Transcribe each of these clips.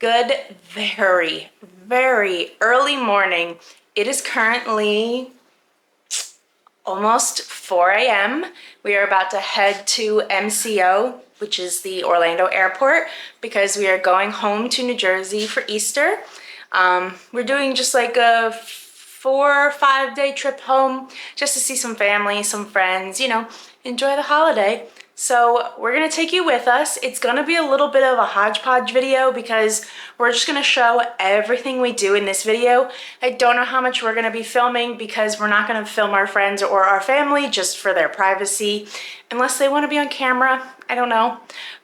Good, very, very early morning. It is currently almost 4 a.m. We are about to head to MCO, which is the Orlando airport, because we are going home to New Jersey for Easter. We're doing just like a 4 or 5 day trip home just to see some family, some friends, you know, enjoy the holiday. So we're gonna take you with us. It's gonna be a little bit of a hodgepodge video because we're just gonna show everything we do in this video. I don't know how much we're gonna be filming because we're not gonna film our friends or our family just for their privacy, unless they wanna be on camera, I don't know.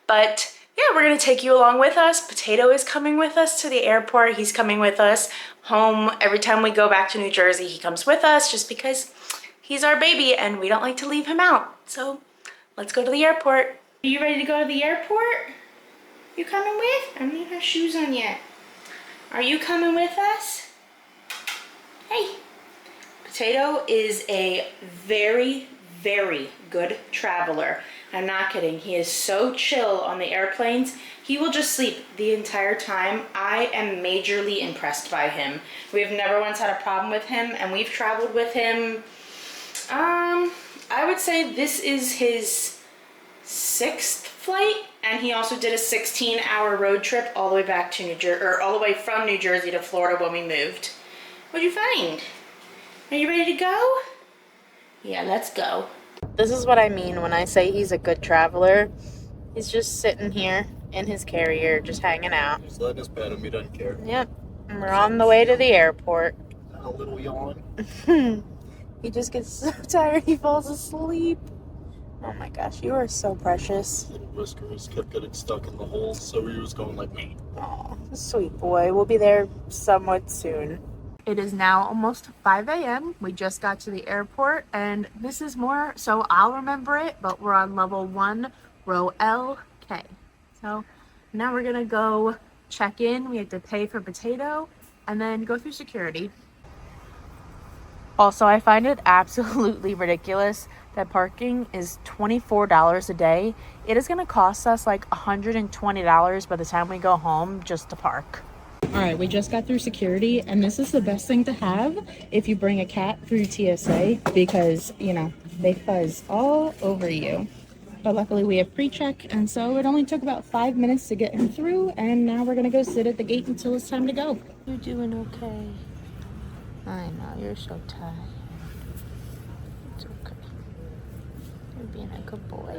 But yeah, we're gonna take you along with us. Potato is coming with us to the airport. He's coming with us home. Every time we go back to New Jersey, he comes with us just because he's our baby and we don't like to leave him out. So let's go to the airport. Are you ready to go to the airport? You coming with? I don't even have shoes on yet. Are you coming with us? Hey. Potato is a very, very good traveler. I'm not kidding. He is so chill on the airplanes. He will just sleep the entire time. I am majorly impressed by him. We've never once had a problem with him, and we've traveled with him. I would say this is his 6th flight, and he also did a 16-hour road trip all the way back to New Jersey, or all the way from New Jersey to Florida when we moved. What'd you find? Are you ready to go? Yeah, let's go. This is what I mean when I say he's a good traveler. He's just sitting here in his carrier, just hanging out. He's letting us pet him, he doesn't care. Yep, and we're on the way to the airport. A little yawn. He just gets so tired he falls asleep. Oh my gosh, you are so precious. Little whiskers kept getting stuck in the hole, so he was going like me. Oh, sweet boy. We'll be there somewhat soon. It is now almost 5 a.m. We just got to the airport, and this is more so I'll remember it, but we're on level 1, row LK. So now we're gonna go check in. We have to pay for Potato and then go through security. Also, I find it absolutely ridiculous that parking is $24 a day. It is going to cost us like $120 by the time we go home just to park. All right, we just got through security, and this is the best thing to have if you bring a cat through TSA because, you know, they fuzz all over you. But luckily we have pre-check, and so it only took about 5 minutes to get him through, and now we're going to go sit at the gate until it's time to go. You're doing okay. I know, you're so tired. It's okay. You're being a good boy.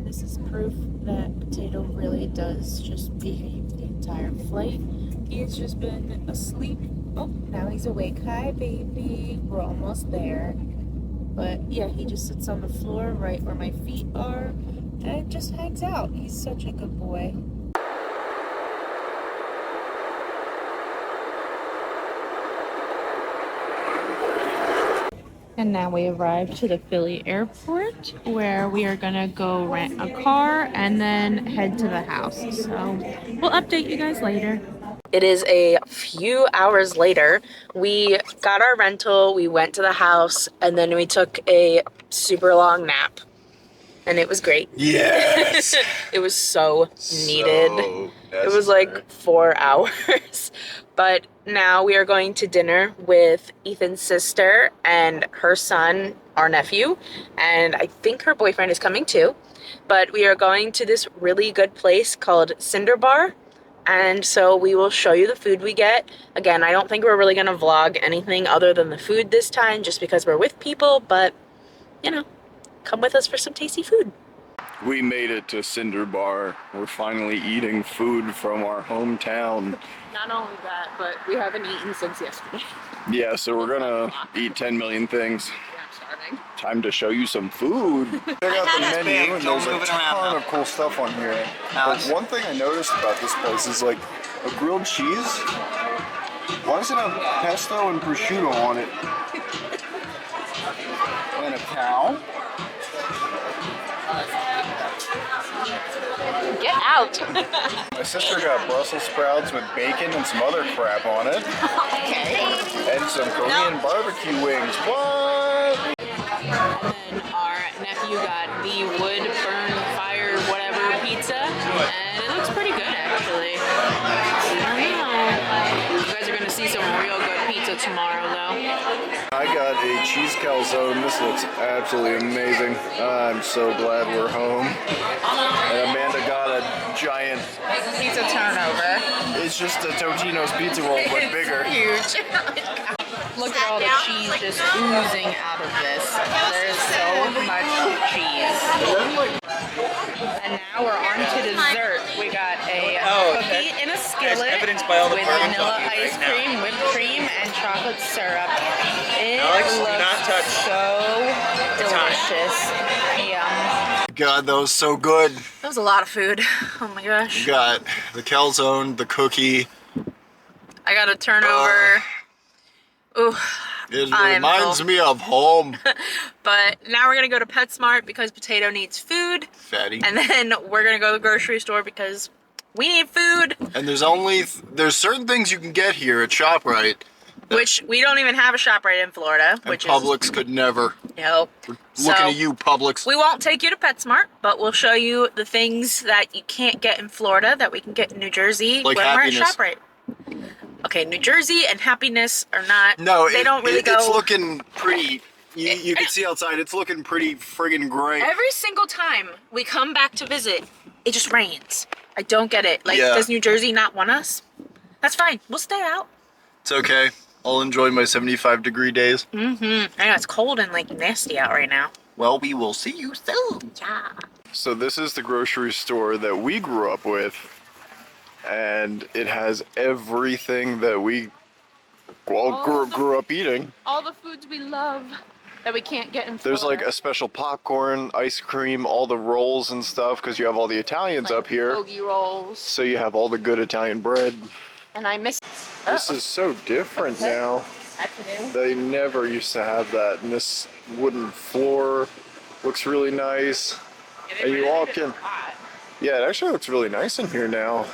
This is proof that Potato really does just behave the entire flight. He has just been asleep. Oh, now he's awake. Hi, baby. We're almost there. But yeah, he just sits on the floor right where my feet are and just hangs out. He's such a good boy. And now we arrived to the Philly airport where we are gonna go rent a car and then head to the house. So we'll update you guys later. It is a few hours later. We got our rental, we went to the house, and then we took a super long nap. And it was great. Yes! It was so needed. It was like 4 hours. But now we are going to dinner with Ethan's sister and her son, our nephew. And I think her boyfriend is coming too. But we are going to this really good place called Cinder Bar. And so we will show you the food we get. Again, I don't think we're really going to vlog anything other than the food this time just because we're with people. But, you know, come with us for some tasty food. We made it to Cinder Bar. We're finally eating food from our hometown. Not only that, but we haven't eaten since yesterday. Yeah, so we're gonna eat 10 million things. Yeah, I'm starving. Time to show you some food. Check out the menu, and there's a ton of cool stuff on here. But one thing I noticed about this place is like a grilled cheese. Why does it have pesto and prosciutto on it? And a cow. Get out. My sister got Brussels sprouts with bacon and some other crap on it. Okay. And some Korean barbecue wings. What? And our nephew got the wood burn fire whatever pizza, and it looks pretty good actually. I don't know. You guys are gonna see some real good pizza tomorrow though. I got a cheese calzone. This looks absolutely amazing. I'm so glad we're home. And Amanda got a giant Pizza turnover. It's just a Totino's pizza roll, but bigger. Huge. Look at all the cheese just oozing out of this. There is so much cheese. And now we're on to dessert. We got a cookie in a skillet with vanilla ice cream, whipped cream, and chocolate syrup. It looks so delicious. Yum. God, that was so good. That was a lot of food. Oh my gosh. You got the calzone, the cookie. I got a turnover. Ooh. It reminds me of home. But now we're gonna go to PetSmart because Potato needs food. Fatty. And then we're gonna go to the grocery store because we need food. And there's certain things you can get here at ShopRite. Which we don't even have a ShopRite in Florida. And Publix could never. No. Looking at you, Publix. We won't take you to PetSmart, but we'll show you the things that you can't get in Florida that we can get in New Jersey like when happiness. we're at ShopRite. Okay, New Jersey and Happiness are not. No, they don't really go. It's looking pretty. You can see outside. It's looking pretty friggin' great. Every single time we come back to visit, it just rains. I don't get it. Like, Yeah. does New Jersey not want us? That's fine. We'll stay out. It's okay. I'll enjoy my 75-degree days. Mm-hmm. I know it's cold and like nasty out right now. Well, we will see you soon. Yeah. So this is the grocery store that we grew up with, and it has everything that we grew up eating. All the foods we love that we can't get in Florida. There's like a special popcorn, ice cream, all the rolls and stuff, because you have all the Italians like up here. hoagie rolls. So you have all the good Italian bread. And I miss. This is so different now. That's new. They never used to have that. And this wooden floor looks really nice. And you walk in. Yeah, it actually looks really nice in here now.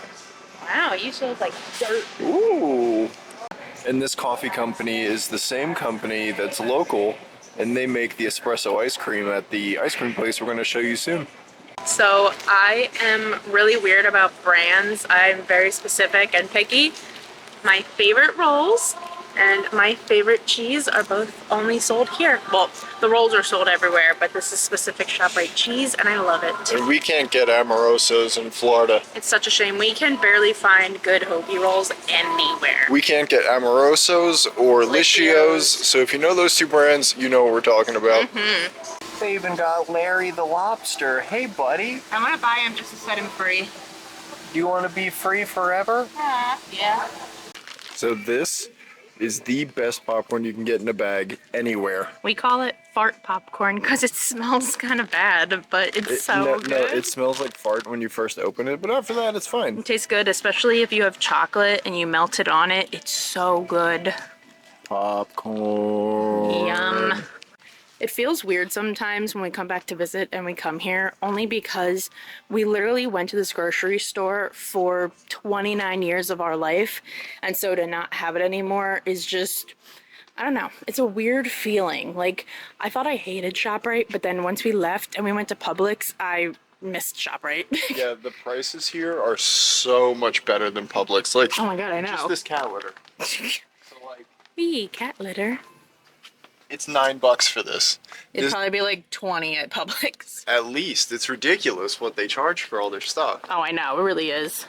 Wow, it used to look like dirt. Ooh. And this coffee company is the same company that's local, and they make the espresso ice cream at the ice cream place we're going to show you soon. So I am really weird about brands. I'm very specific and picky. My favorite rolls and my favorite cheese are both only sold here. Well, the rolls are sold everywhere, but this is specific ShopRite cheese and I love it. And we can't get Amorosos in Florida. It's such a shame. We can barely find good hoagie rolls anywhere. We can't get Amorosos or Licios, so if you know those two brands, you know what we're talking about. Mm-hmm. They even got Larry the Lobster. Hey, buddy. I'm gonna buy him just to set him free. Do you want to be free forever? Yeah. So this is the best popcorn you can get in a bag anywhere. We call it fart popcorn because it smells kind of bad, but it's good. No, it smells like fart when you first open it, but after that, it's fine. It tastes good, especially if you have chocolate and you melt it on it. It's so good. Popcorn. Yum. It feels weird sometimes when we come back to visit and we come here, only because we literally went to this grocery store for 29 years of our life. And so to not have it anymore is just, I don't know. It's a weird feeling. Like, I thought I hated ShopRite, but then once we left and we went to Publix, I missed ShopRite. Yeah, the prices here are so much better than Publix. Like, Oh my god, I know. just this cat litter. So like, Wee, cat litter. it's $9 for this. It'd This- probably be like 20 at Publix. At least. It's ridiculous what they charge for all their stuff. Oh, I know, it really is.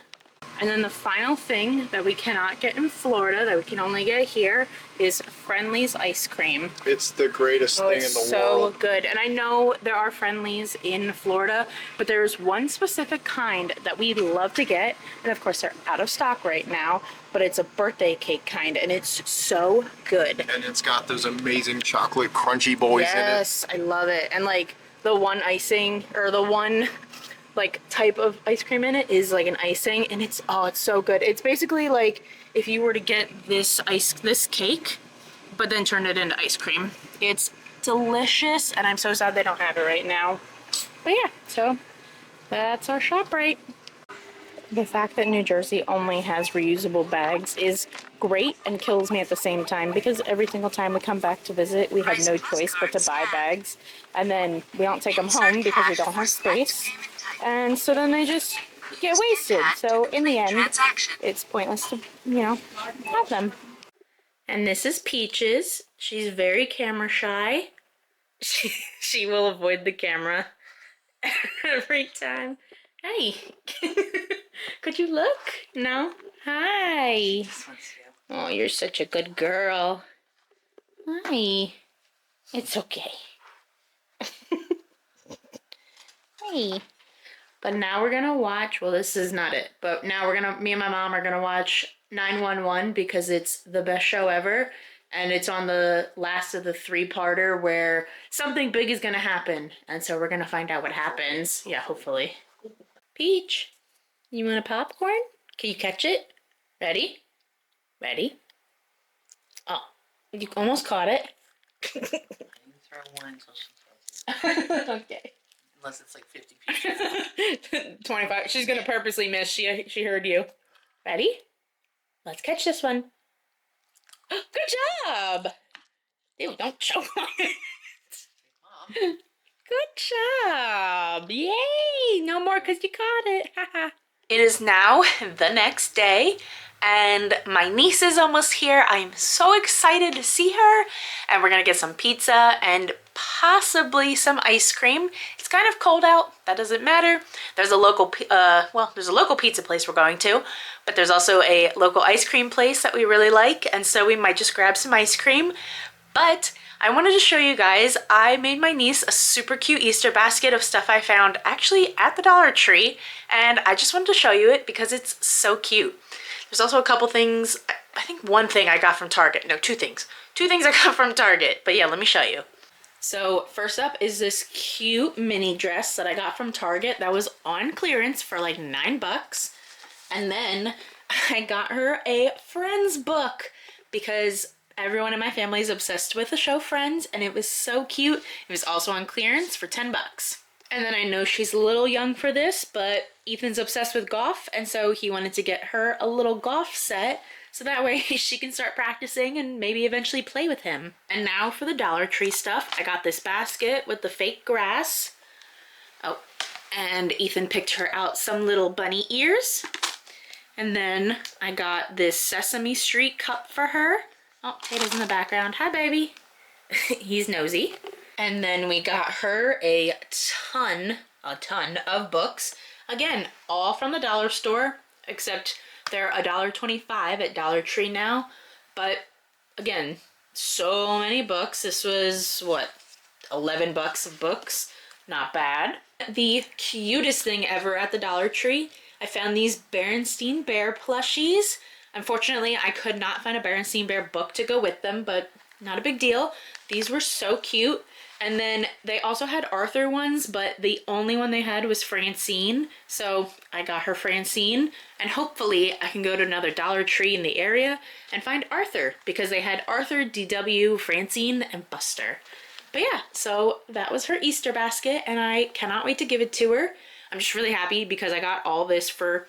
And then the final thing that we cannot get in Florida, that we can only get here, is Friendly's ice cream. It's the greatest thing in the so world. good. And I know there are Friendly's in Florida, but there's one specific kind that we love to get. And of course, they're out of stock right now, but it's a birthday cake kind, and it's so good. And it's got those amazing chocolate crunchy boys Yes, I love it. And like the one icing, or the one like type of ice cream in it is like an icing, and it's so good. It's basically like if you were to get this cake, but then turn it into ice cream. It's delicious, and I'm so sad they don't have it right now. But yeah, so That's our ShopRite. The fact that New Jersey only has reusable bags is great and kills me at the same time, because every single time we come back to visit, we have no choice but to buy bags, and then we don't take them home because we don't have space, and so then they just get wasted. So in the end, it's pointless to, have them. And this is Peaches. She's very camera shy. She will avoid the camera every time. Hey, could you look? No? Hi. Oh, you're such a good girl. Hi. It's okay. Hey. But now we're gonna watch, well, this is not it, but now me and my mom are gonna watch 911 because it's the best show ever. And it's on the last of the 3-parter where something big is gonna happen. And so we're gonna find out what happens. Yeah, hopefully. Peach, you want a popcorn? Can you catch it? Ready? Ready? Oh, you almost caught it. I can throw one until she throws it. Okay. Unless it's like 50 pieces. 25. She's gonna purposely miss. She heard you. Ready? Let's catch this one. Good job! Ew, don't choke on it. Mom. Good job! Yay! No more because you caught it. It is now the next day, and my niece is almost here. I'm so excited to see her, and we're gonna get some pizza and possibly some ice cream. It's kind of cold out. That doesn't matter. There's a local, there's a local pizza place we're going to, but there's also a local ice cream place that we really like, and so we might just grab some ice cream. But I wanted to show you guys, I made my niece a super cute Easter basket of stuff I found actually at the Dollar Tree, and I just wanted to show you it because it's so cute. There's also a couple things, I think one thing I got from Target. No, two things. Two things I got from Target, but yeah, let me show you. So first up is this cute mini dress that I got from Target that was on clearance for like $9. And then I got her a Friends book because everyone in my family is obsessed with the show Friends, and it was so cute. It was also on clearance for $10. And then I know she's a little young for this, but Ethan's obsessed with golf, and so he wanted to get her a little golf set so that way she can start practicing and maybe eventually play with him. And now for the Dollar Tree stuff. I got this basket with the fake grass. Oh, and Ethan picked her out some little bunny ears. And then I got this Sesame Street cup for her. Oh, Tato's in the background. Hi, baby. He's nosy. And then we got her a ton of books. Again, all from the dollar store, except they're $1.25 at Dollar Tree now. But again, so many books. This was, what, $11 of books? Not bad. The cutest thing ever at the Dollar Tree, I found these Berenstein Bear plushies. Unfortunately, I could not find a Berenstein Bear book to go with them, but not a big deal. These were so cute. And then they also had Arthur ones, but the only one they had was Francine. So I got her Francine, and hopefully I can go to another Dollar Tree in the area and find Arthur, because they had Arthur, DW, Francine, and Buster. But yeah, so that was her Easter basket, and I cannot wait to give it to her. I'm just really happy because I got all this for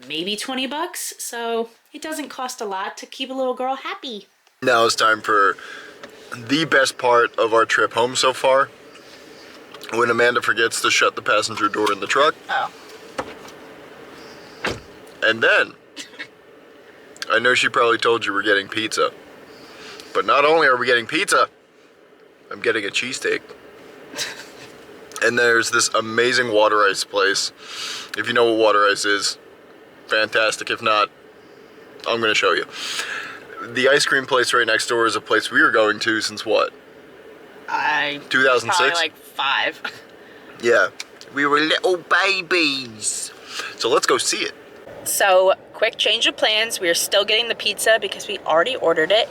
maybe $20, so it doesn't cost a lot to keep a little girl happy. Now it's time for the best part of our trip home so far, when Amanda forgets to shut the passenger door in the truck. Oh. And then, I know she probably told you we're getting pizza, but not only are we getting pizza, I'm getting a cheesesteak. And there's this amazing water ice place. If you know what water ice is, fantastic. If not, I'm gonna show you. The ice cream place right next door is a place we were going to since what? 2006? Probably like 5. Yeah. We were little babies. So let's go see it. So, quick change of plans. We are still getting the pizza because we already ordered it.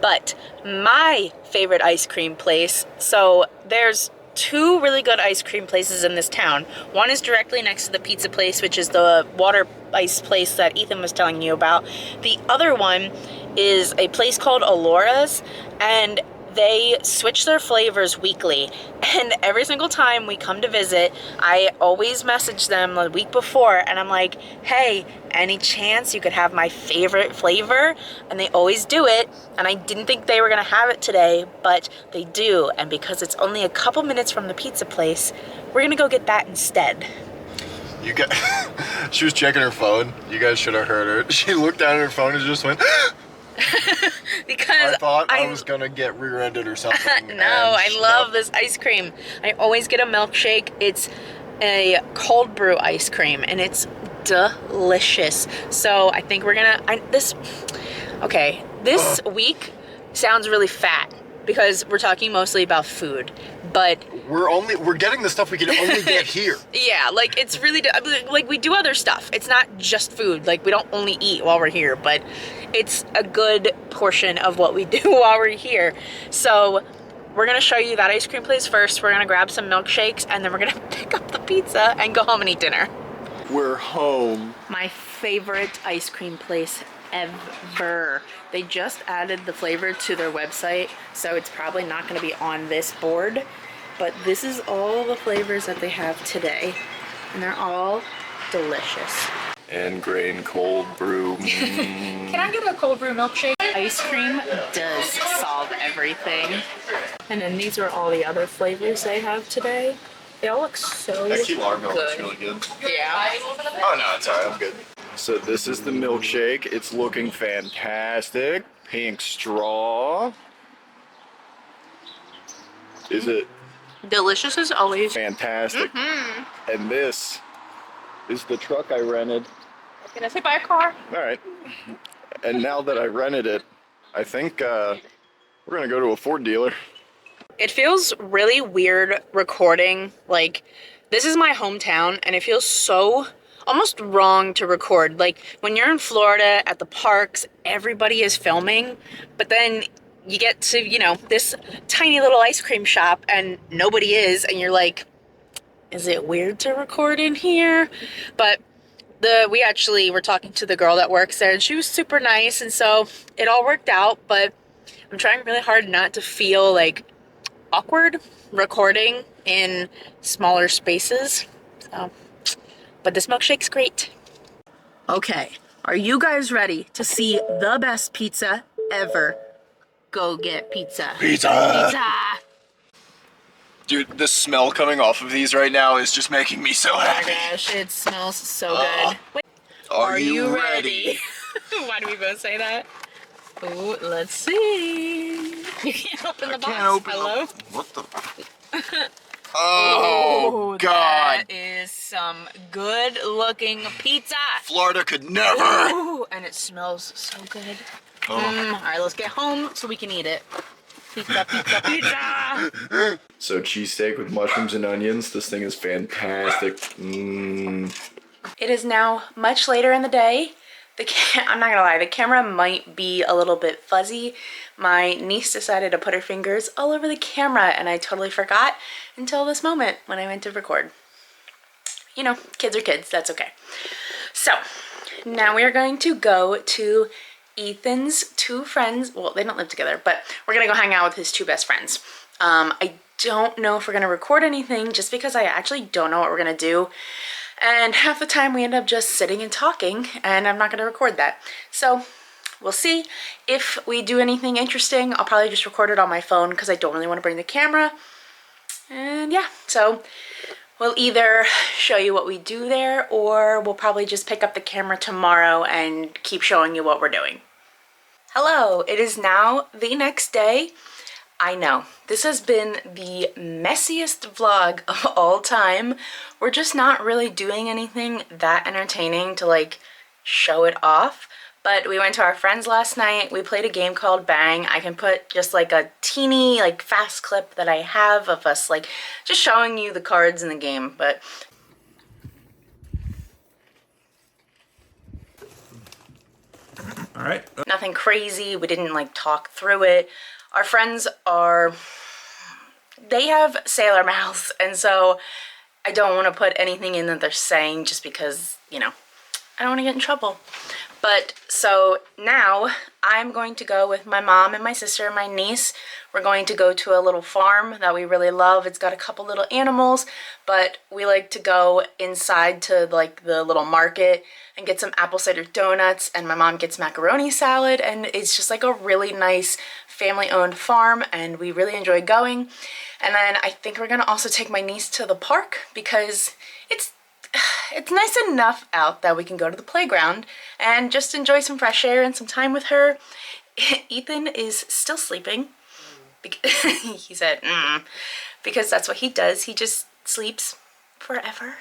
But my favorite ice cream place, so there's 2 really good ice cream places in this town. One is directly next to the pizza place, which is the water ice place that Ethan was telling you about. The other one is a place called Alora's, and they switch their flavors weekly, and every single time we come to visit, I always message them the week before, and I'm like, hey, any chance you could have my favorite flavor? And they always do it, and I didn't think they were gonna have it today, but they do, and because it's only a couple minutes from the pizza place, we're gonna go get that instead. You got. She was checking her phone. You guys should have heard her. She looked down at her phone and just went. Because I thought I was gonna get rear-ended or something. No, I love this ice cream. I always get a milkshake. It's a cold brew ice cream, and it's delicious. So I think we're gonna. This week sounds really fat because we're talking mostly about food, but we're getting the stuff we can only get here. yeah, like it's really like we do other stuff. It's not just food. Like we don't only eat while we're here, but it's a good portion of what we do while we're here. So we're gonna show you that ice cream place first. We're gonna grab some milkshakes, and then we're gonna pick up the pizza and go home and eat dinner. We're home. My favorite ice cream place ever. They just added the flavor to their website, so it's probably not going to be on this board, but this is all the flavors that they have today, and they're all delicious. And grain cold brew. Can I get a cold brew milkshake? Ice cream does solve everything. And then these are all the other flavors they have today. They all look so That key milk is good. really good. Yeah. Oh no, it's alright, I'm good. So this is the milkshake. It's looking fantastic. Pink straw. Is it Delicious as always. fantastic? And this is the truck I rented. Can I say buy a car? Alright. And now that I rented it, I think we're gonna go to a Ford dealer. It feels really weird recording. Like, this is my hometown, and it feels so almost wrong to record. Like, when you're in Florida at the parks, everybody is filming, but then you get to, you know, this tiny little ice cream shop and nobody is, and you're like, is it weird to record in here? But we actually were talking to the girl that works there, and she was super nice, and so it all worked out. But I'm trying really hard not to feel like awkward recording in smaller spaces. So, but this milkshake's great. Okay, are you guys ready to see the best pizza ever? Go get pizza. Pizza! Pizza! Dude, the smell coming off of these right now is just making me so Oh my happy. gosh, it smells so good. Wait, Are you ready? Why do we both say that? Ooh, let's see. You can't open the box. Can't open Hello? What the? Oh, God. That is some good looking pizza. Florida could never. Ooh, and it smells so good. Oh. All right, let's get home so we can eat it. Pizza, pizza, pizza. So cheesesteak with mushrooms and onions. This thing is fantastic. It is now much later in the day. I'm not gonna lie, the camera might be a little bit fuzzy. My niece decided to put her fingers all over the camera, and I totally forgot until this moment when I went to record. You know, kids are kids, that's okay. So, now we are going to go to Ethan's two friends. Well, they don't live together, but we're gonna go hang out with his two best friends. I don't know if we're gonna record anything just because I actually don't know what we're gonna do. And half the time we end up just sitting and talking, and I'm not gonna record that. So we'll see. If we do anything interesting, I'll probably just record it on my phone because I don't really want to bring the camera. And yeah, so we'll either show you what we do there, or we'll probably just pick up the camera tomorrow and keep showing you what we're doing. Hello, it is now the next day. I know, this has been the messiest vlog of all time. We're just not really doing anything that entertaining to like show it off. But we went to our friends last night. We played a game called Bang. I can put just like a teeny like fast clip that I have of us like just showing you the cards in the game. But All right. nothing crazy. We didn't like talk through it. Our friends they have sailor mouths, and so I don't want to put anything in that they're saying just because, you know, I don't want to get in trouble. But so now I'm going to go with my mom and my sister and my niece. We're going to go to a little farm that we really love. It's got a couple little animals, but we like to go inside to like the little market and get some apple cider donuts, and my mom gets macaroni salad, and it's just like a really nice family-owned farm, and we really enjoy going. And then I think we're gonna also take my niece to the park because it's nice enough out that we can go to the playground and just enjoy some fresh air and some time with her. Ethan is still sleeping. He said, because that's what he does. He just sleeps forever.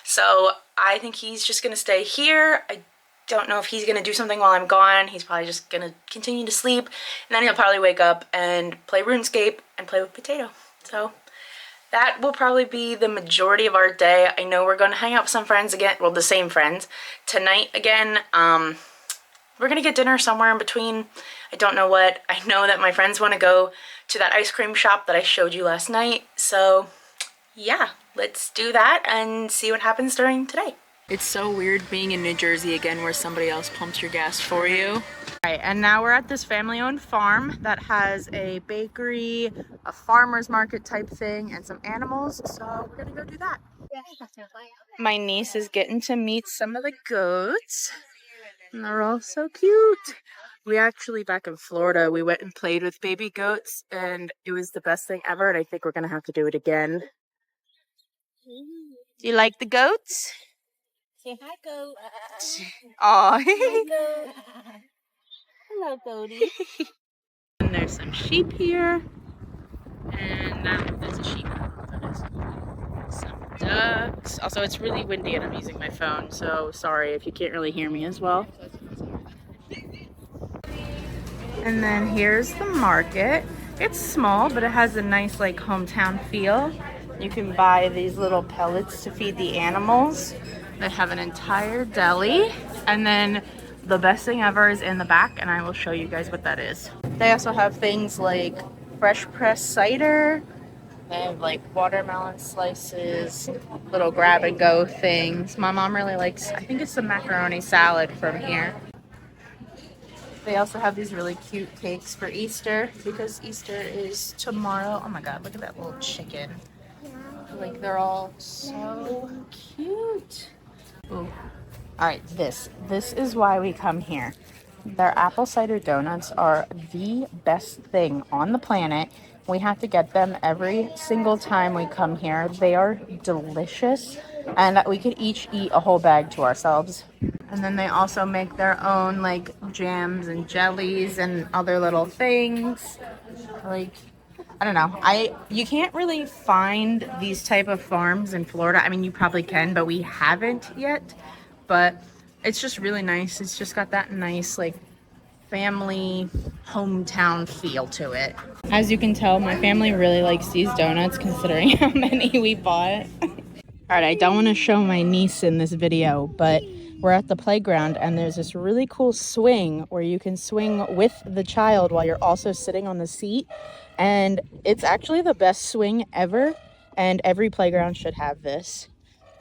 So I think he's just gonna stay here. I don't know if he's gonna do something while I'm gone. He's probably just gonna continue to sleep, and then he'll probably wake up and play RuneScape and play with Potato. So that will probably be the majority of our day. I know we're gonna hang out with some friends again, well, the same friends tonight again. We're gonna get dinner somewhere in between. I don't know what. I know that my friends want to go to that ice cream shop that I showed you last night. So yeah, let's do that and see what happens during today. It's so weird being in New Jersey again where somebody else pumps your gas for you. All right, and now we're at this family-owned farm that has a bakery, a farmer's market type thing, and some animals. So we're gonna go do that. My niece is getting to meet some of the goats. And they're all so cute. We actually, back in Florida, we went and played with baby goats, and it was the best thing ever, and I think we're gonna have to do it again. Do you like the goats? Say hi, goat. Aw. Hello, goatie. And there's some sheep here. And there's a sheep. Some ducks. Also, it's really windy and I'm using my phone, so sorry if you can't really hear me as well. And then here's the market. It's small, but it has a nice like hometown feel. You can buy these little pellets to feed the animals. They have an entire deli. And then the best thing ever is in the back, and I will show you guys what that is. They also have things like fresh pressed cider. They have like watermelon slices, little grab and go things. My mom really likes, I think it's the macaroni salad from here. They also have these really cute cakes for Easter because Easter is tomorrow. Oh my God, look at that little chicken. Like they're all so cute. Ooh. All right, this is why we come here. Their apple cider donuts are the best thing on the planet. We have to get them every single time we come here. They are delicious, and we could each eat a whole bag to ourselves. And then they also make their own like jams and jellies and other little things. Like, I don't know. You can't really find these type of farms in Florida. I mean, you probably can, but we haven't yet. But it's just really nice. It's just got that nice like family hometown feel to it. As you can tell, my family really likes these donuts considering how many we bought. All right, I don't want to show my niece in this video, but we're at the playground and there's this really cool swing where you can swing with the child while you're also sitting on the seat. And it's actually the best swing ever, and every playground should have this.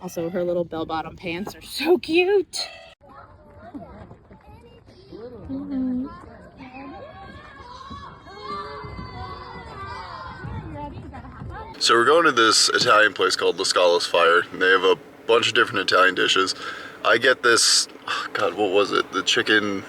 Also, her little bell-bottom pants are so cute. So we're going to this Italian place called La Scala's Fire, and they have a bunch of different Italian dishes. I get this, oh God, what was it? The chicken...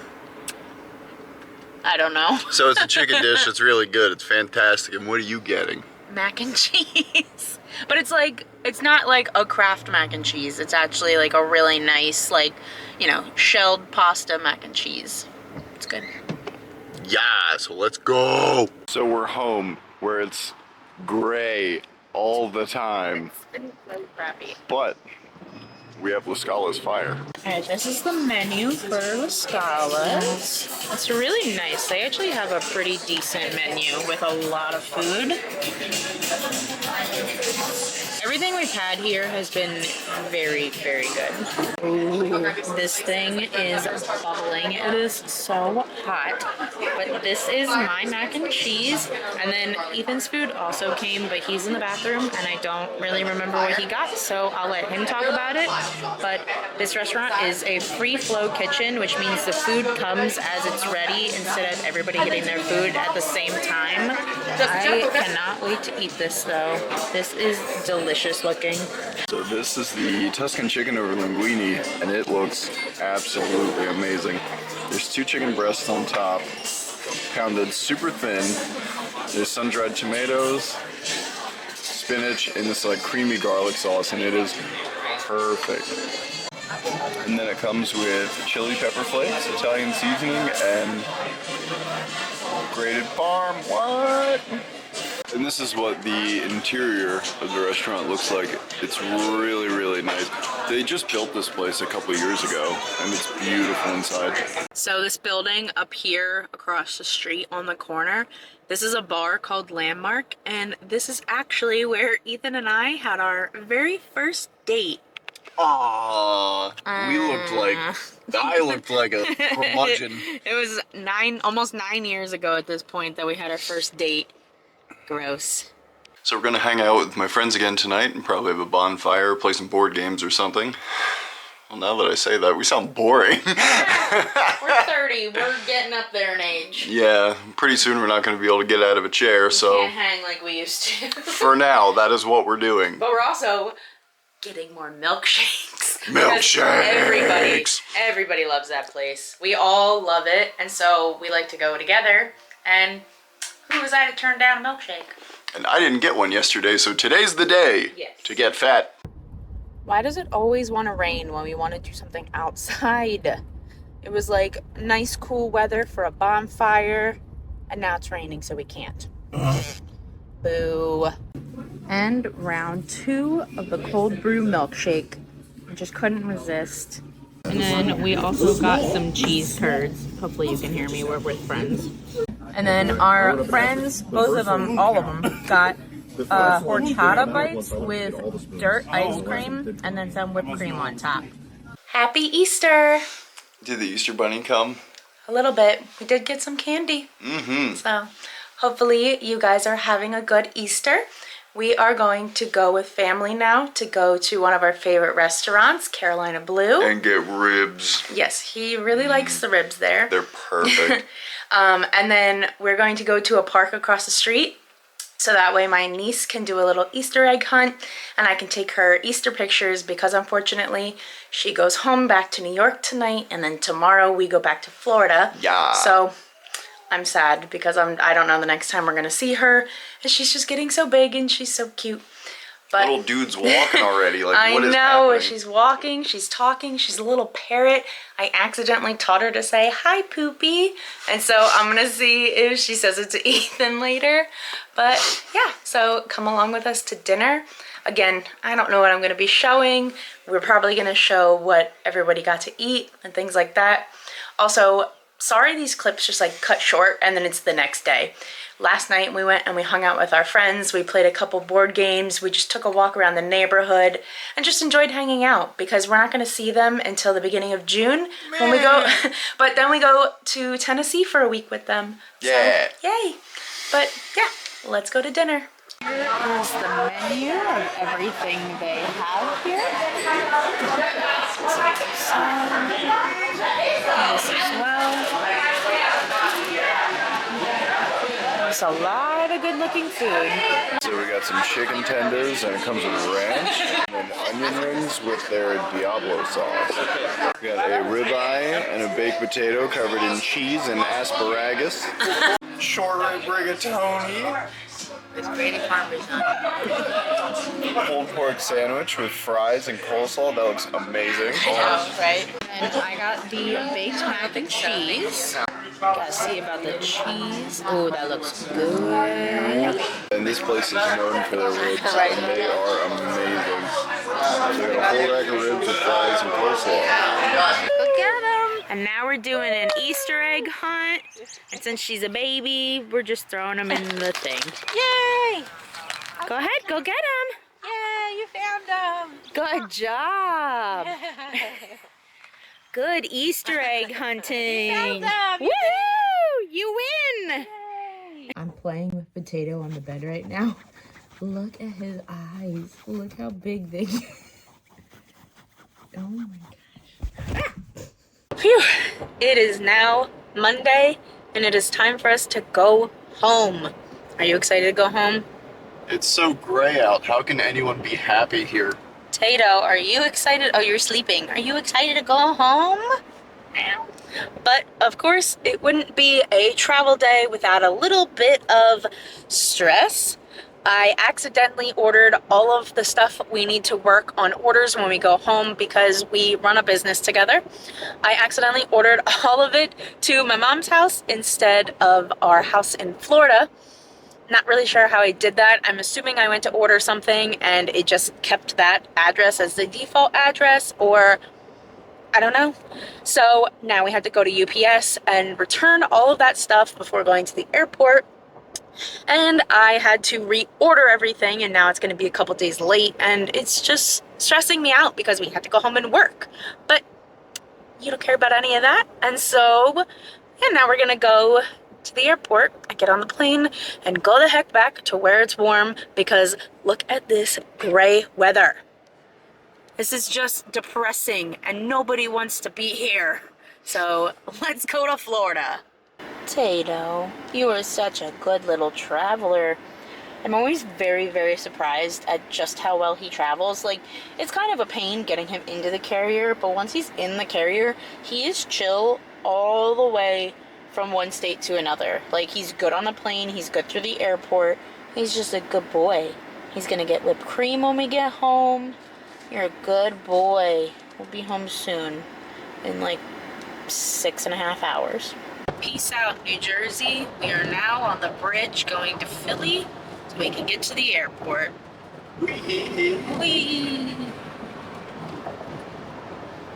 I don't know. So it's a chicken dish, it's really good, it's fantastic. And what are you getting? Mac and cheese. But it's like, it's not like a Kraft mac and cheese. It's actually like a really nice, like, you know, shelled pasta mac and cheese. It's good. Yeah, so let's go. So we're home where it's gray all the time. It's been so crappy. But we have La Scala's Fire. Alright, this is the menu for La Scala's. It's really nice. They actually have a pretty decent menu with a lot of food. I Everything we've had here has been very, very good. Ooh, this thing is bubbling. It is so hot. But this is my mac and cheese. And then Ethan's food also came, but he's in the bathroom and I don't really remember what he got, so I'll let him talk about it. But this restaurant is a free flow kitchen, which means the food comes as it's ready instead of everybody getting their food at the same time. I cannot wait to eat this though. This is delicious looking. So this is the Tuscan chicken over linguine, and it looks absolutely amazing. There's 2 chicken breasts on top, pounded super thin. There's sun-dried tomatoes, spinach, and this like creamy garlic sauce, and it is perfect. And then it comes with chili pepper flakes, Italian seasoning, and grated parm. What? And this is what the interior of the restaurant looks like. It's really, really nice. They just built this place a couple years ago, and it's beautiful inside. So this building up here across the street on the corner, this is a bar called Landmark, and this is actually where Ethan and I had our very first date. Aww, I looked like a curmudgeon. It was almost 9 years ago at this point that we had our first date. Gross. So we're gonna hang out with my friends again tonight and probably have a bonfire, play some board games or something. Well, now that I say that, we sound boring. We're 30, we're getting up there in age. Yeah, pretty soon we're not gonna be able to get out of a chair, so Can't hang like we used to. for now, that is what we're doing. But we're also getting more milkshakes. Milkshakes! Everybody loves that place. We all love it, and so we like to go together. And who was I to turn down a milkshake? And I didn't get one yesterday, so today's the day to get fat. Why does it always want to rain when we want to do something outside? It was like nice cool weather for a bonfire, and now it's raining, so we can't. Boo. And round 2 of the cold brew milkshake. I just couldn't resist. And then we also got some cheese curds. Hopefully you can hear me, we're with friends. And then our friends, both of them, all of them, got horchata bites with dirt ice cream and then some whipped cream on top. Happy Easter! Did the Easter Bunny come? A little bit. We did get some candy. So hopefully you guys are having a good Easter. We are going to go with family now to go to one of our favorite restaurants, Carolina Blue. And get ribs. Yes, he really likes the ribs there. They're perfect. And then we're going to go to a park across the street. So that way my niece can do a little Easter egg hunt and I can take her Easter pictures because unfortunately she goes home back to New York tonight and then tomorrow we go back to Florida. Yeah. So I'm sad because I don't know the next time we're going to see her and she's just getting so big and she's so cute. But little dude's walking already. Like, I what is know, happening? she's walking, she's talking, she's a little parrot. I accidentally taught her to say, "Hi, Poopy." And so I'm gonna see if she says it to Ethan later. But yeah, so come along with us to dinner. Again, I don't know what I'm gonna be showing. We're probably gonna show what everybody got to eat and things like that. Also, sorry these clips just like cut short and then it's the next day. Last night we went and we hung out with our friends. We played a couple board games. We just took a walk around the neighborhood and just enjoyed hanging out because we're not going to see them until the beginning of June when we go. But then we go to Tennessee for a week with them. Yeah. So, yay. But yeah, let's go to dinner. Here is the menu of everything they have here. This as well. There's a lot of good looking food. So we got some chicken tenders and it comes with ranch and onion rings with their Diablo sauce. We got a ribeye and a baked potato covered in cheese and asparagus. Short rib rigatoni. With grated Parmesan. Pulled pork sandwich with fries and coleslaw. That looks amazing. Right? And I got the baked mac and cheese. Gotta see about the cheese. Oh, that looks good. And this place is known for their ribs, and they are amazing. So we got a whole rack of ribs with fries and coleslaw. Go get them! And now we're doing an Easter egg hunt. And since she's a baby, we're just throwing them in the thing. Yay! Go ahead, go get them. Yay! you found them. Good job. Good Easter egg hunting. Found them. Woohoo! You win. Yay. I'm playing with Potato on the bed right now. Look at his eyes. Look how big they get. Oh my gosh. Phew. It is now Monday and it is time for us to go home. Are you excited to go home? It's so gray out. How can anyone be happy here? Tato, are you excited? Oh, you're sleeping. Are you excited to go home? But of course, it wouldn't be a travel day without a little bit of stress. I accidentally ordered all of the stuff we need to work on orders when we go home because we run a business together. I accidentally ordered all of it to my mom's house instead of our house in Florida. Not really sure how I did that. I'm assuming I went to order something and it just kept that address as the default address, or I don't know. So now we have to go to UPS and return all of that stuff before going to the airport. And I had to reorder everything, and now it's going to be a couple days late, and it's just stressing me out because we have to go home and work. But you don't care about any of that. And so, yeah, now we're going to go to the airport. I get on the plane and go the heck back to where it's warm because look at this gray weather. This is just depressing and nobody wants to be here. So let's go to Florida. Tato, you are such a good little traveler. I'm always very, very surprised at just how well he travels. Like, it's kind of a pain getting him into the carrier, but once he's in the carrier, he is chill all the way from one state to another. Like, he's good on the plane, he's good through the airport, he's just a good boy. He's gonna get whipped cream when we get home. You're a good boy. We'll be home soon, in like 6.5 hours. Peace out, New Jersey. We are now on the bridge going to Philly so we can get to the airport. Whee!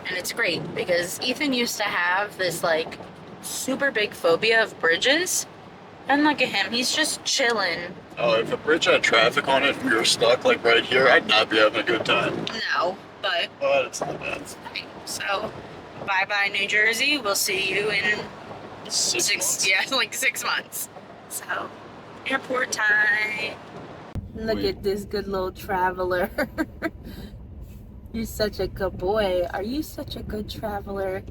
And it's great because Ethan used to have this like super big phobia of bridges, and look at him, he's just chilling. Oh, if a bridge had traffic on it and we were stuck like right here, I'd not be having a good time. No, but But it's not bad. so bye bye New Jersey. We'll see you in 6 months. yeah, like 6 months. So airport time. Look at this good little traveler. You're such a good boy. Are you such a good traveler?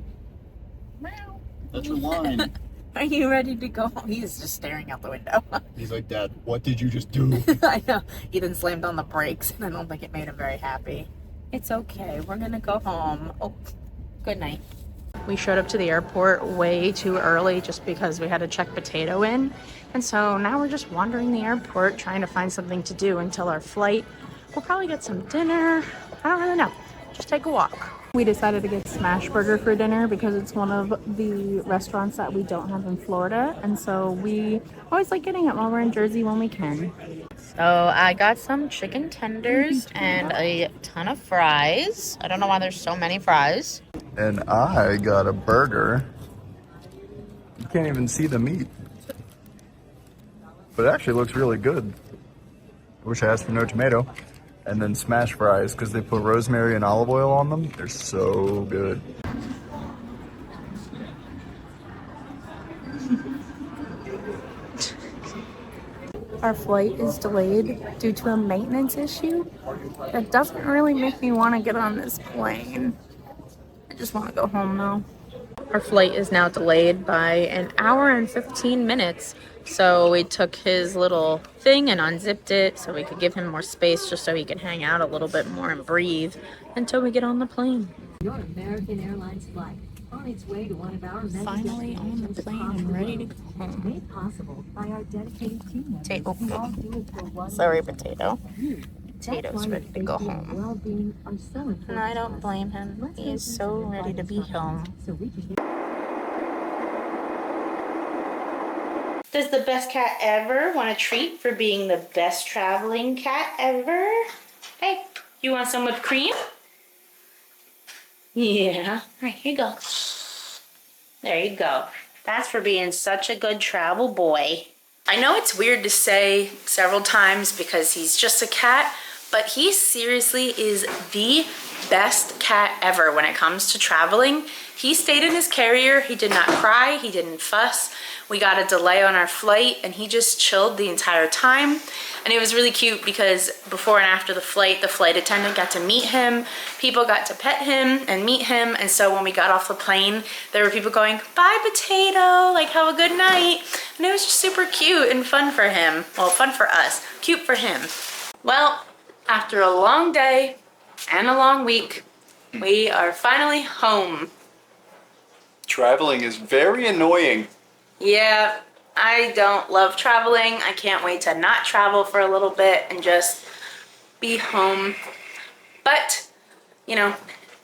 That's your line. Are you ready to go home? He's just staring out the window. He's like, Dad, what did you just do? I know. Ethan slammed on the brakes and I don't think it made him very happy. It's okay. We're gonna go home. Oh, good night. We showed up to the airport way too early just because we had to check Potato in. And so now we're just wandering the airport trying to find something to do until our flight. We'll probably get some dinner. I don't really know. Just take a walk. We decided to get Smash Burger for dinner because it's one of the restaurants that we don't have in Florida. And so we always like getting it while we're in Jersey when we can. So I got some chicken tenders and a ton of fries. I don't know why there's so many fries. And I got a burger. You can't even see the meat. But it actually looks really good. I wish I asked for no tomato. And then smash fries, because they put rosemary and olive oil on them. They're so good. Our flight is delayed due to a maintenance issue. That doesn't really make me want to get on this plane. I just want to go home now. Our flight is now delayed by an hour and 15 minutes. So we took his little thing and unzipped it so we could give him more space just so he can hang out a little bit more and breathe until we get on the plane. Your American Airlines flight on its way to one of our many Finally on the plane and ready to go home. made possible by our dedicated team members. Potato. who all do it for one Sorry, another. Potato. You, Potato's that's why ready to go safety and home. well-being are so important And I to don't us. blame him. Let's He go is through so some ready to be instructions home. so we can get Does the best cat ever want a treat for being the best traveling cat ever? Hey, you want some whipped cream? Yeah. All right, here you go. There you go. That's for being such a good travel boy. I know it's weird to say several times because he's just a cat, but he seriously is the best cat ever when it comes to traveling. He stayed in his carrier. He did not cry. He didn't fuss. We got a delay on our flight and he just chilled the entire time. And it was really cute because before and after the flight attendant got to meet him. People got to pet him and meet him. And so when we got off the plane, there were people going, "Bye, Potato, like have a good night." And it was just super cute and fun for him. Well, fun for us, cute for him. Well, after a long day and a long week, we are finally home. Traveling is very annoying. Yeah, I don't love traveling. I can't wait to not travel for a little bit and just be home. But, you know,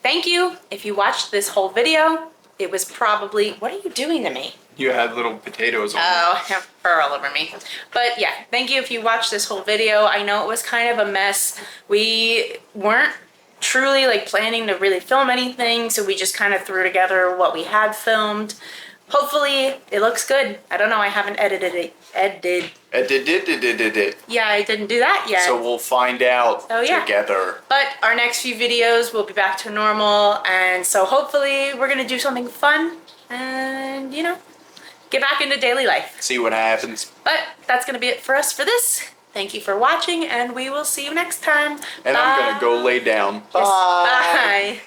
thank you if you watched this whole video. It was probably, what are you doing to me? You had little potatoes on Oh, fur all over me. But yeah, thank you if you watched this whole video. I know it was kind of a mess. We weren't truly like planning to really film anything, so we just kind of threw together what we had filmed. Hopefully it looks good. I don't know, I haven't edited it. Yeah, I didn't do that yet. So we'll find out together. But our next few videos will be back to normal, and so hopefully we're gonna do something fun and, you know, get back into daily life. See what happens. But that's gonna be it for us for this. Thank you for watching, and we will see you next time. And Bye. I'm gonna go lay down. Yes, bye.